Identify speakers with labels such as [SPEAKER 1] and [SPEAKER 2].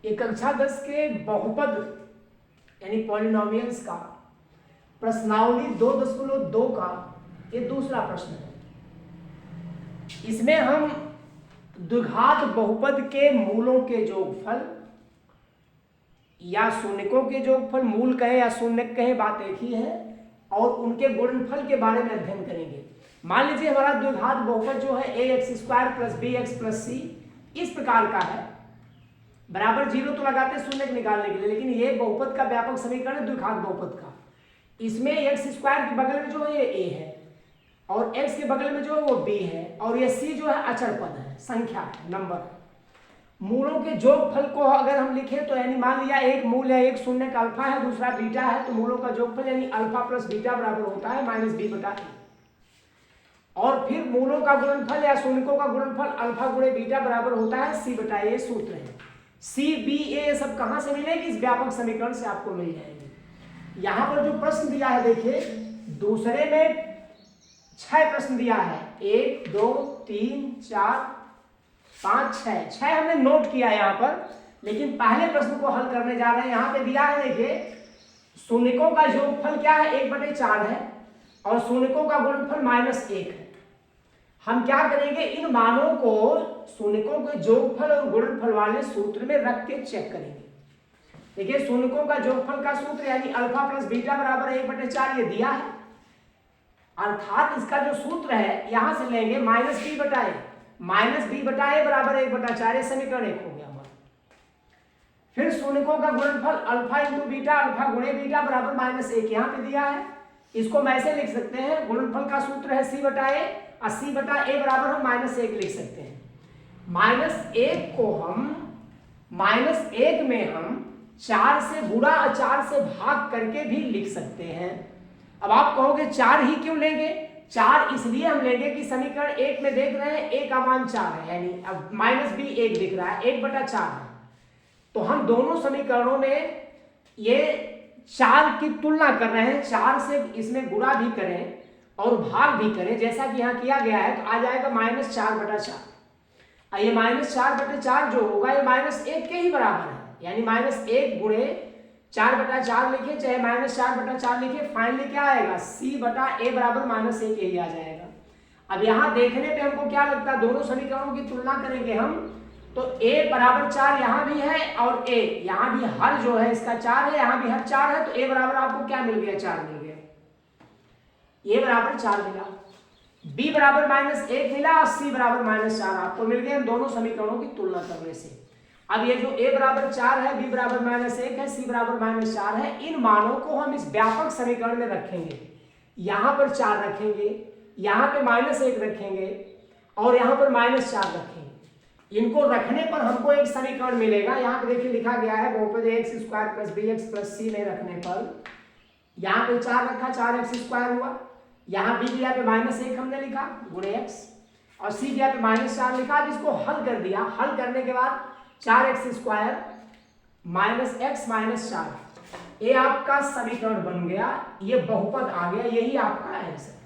[SPEAKER 1] ये कक्षा 10 के बहुपद यानी पॉलिनोमियल्स का प्रश्नावली 2.2 का ये दूसरा प्रश्न है। इसमें हम द्विघात बहुपद के मूलों के जोगफल या शून्यकों के जोगफल, मूल कहे या शून्य कहे बात एक ही है, और उनके गुणनफल के बारे में अध्ययन करेंगे। मान लीजिए हमारा द्विघात बहुपद जो है ax² + bx + c इस प्रकार का है, बराबर 0 तो लगाते शून्य निकालने के लिए, लेकिन ये बहुपद का व्यापक समीकरण है द्विघात बहुपद का। इसमें x² के बगल में जो है ये a है और x के बगल में जो है वो b है, और ये c जो है अचर पद है, संख्या है, नंबर है। मूलों के जोगफल को अगर हम लिखें तो यानी मान लिया एक मूल है, एक शून्य का अल्फा है, दूसरा बीटा है, तो मूलों का जोगफल यानी अल्फा प्लस बीटा बराबर होता है -b/a। और फिर मूलों का गुणनफल या शून्यकों का गुणनफल अल्फा गुणे बीटा बराबर होता है c/a। सूत्र है c b a सब कहां से मिलेगी? इस व्यापक समीकरण से आपको मिल जाएंगे। यहां पर जो प्रश्न दिया है देखिए, दूसरे में 6 प्रश्न दिया है, 1 2 3 4 5 6 हमने नोट किया यहाँ पर, लेकिन पहले प्रश्न को हल करने जा रहे हैं। यहाँ पे दिया है देखिए, शून्यकों का योगफल क्या है? 1/4 है और शून्यकों का गुणनफल -1 है। हम क्या करेंगे, इन मानों को शून्यकों के जोगफल और गुणनफल वाले सूत्र में रख के चेक करेंगे। देखिए शून्यकों का जोगफल का सूत्र यानी अल्फा प्लस बीटा बराबर 1/4 ये दिया है, अर्थात इसका जो सूत्र है यहां से लेंगे -b/a बराबर 1/4, समीकरण 1 हो गया हमारा। फिर शून्यकों का गुणनफल अल्फा × बीटा, अल्फा गुणे बीटा बराबर -1 यहाँ पे दिया है। इसको मैं ऐसे लिख सकते हैं, गुणनफल का सूत्र है c/a और c/a बराबर हम -1 लिख सकते हैं। -1 को हम -1 में हम 4 से गुणा और 4 से भाग करके भी लिख सकते हैं। अब आप कहोगे 4 ही क्यों लेंगे? 4 इसलिए हम लेंगे कि समीकरण 1 में देख रहे हैं a का मान 4 है, यानी अब -b 1 दिख रहा है, 1/4 है। तो हम दोनों समीकरणों में ये 4 की तुलना कर रहे हैं, 4 से इसमें गुणा भी करें और भाग भी करें जैसा कि यहाँ किया गया है, तो आ जाएगा -4/4। ये -4/4 जो होगा ये -1 के ही बराबर है, यानी -1 गुणे 4/4 लिखे चाहे -4/4 लिखे, फाइनली क्या आएगा c/a बराबर -1 यही आ जाएगा। अब यहाँ देखने पे हमको क्या लगता है, दोनों समीकरणों की तुलना करेंगे हम, तो a बराबर 4 यहाँ भी है और a यहाँ भी हर जो है इसका 4 है, यहाँ भी हर 4 है, तो a बराबर आपको क्या मिल गया? 4 मिल गया। a बराबर 4 मिला, b बराबर -1 मिला और c बराबर -4 आपको मिल गया दोनों समीकरणों की तुलना करने से। अब ये जो a बराबर 4 है, b बराबर -1 है, c बराबर -4 है, इन मानों को हम इस व्यापक समीकरण में रखेंगे। यहां पर 4 रखेंगे, यहां पे -1 रखेंगे और यहां पर -4 रखेंगे। इनको रखने पर हमको एक समीकरण मिलेगा। यहाँ पे देखिए लिखा गया है बहुपद ax² + bx + c में रखने पर, यहाँ पे 4 रखा, 4x² हुआ, यहाँ b दिया पे -1 हमने लिखा गुणे x और c दिया पे -4 लिखा। अब इसको हल कर दिया, हल करने के बाद 4x² - x - 4 ये आपका समीकरण बन गया, ये बहुपद आ गया, यही आपका आंसर है।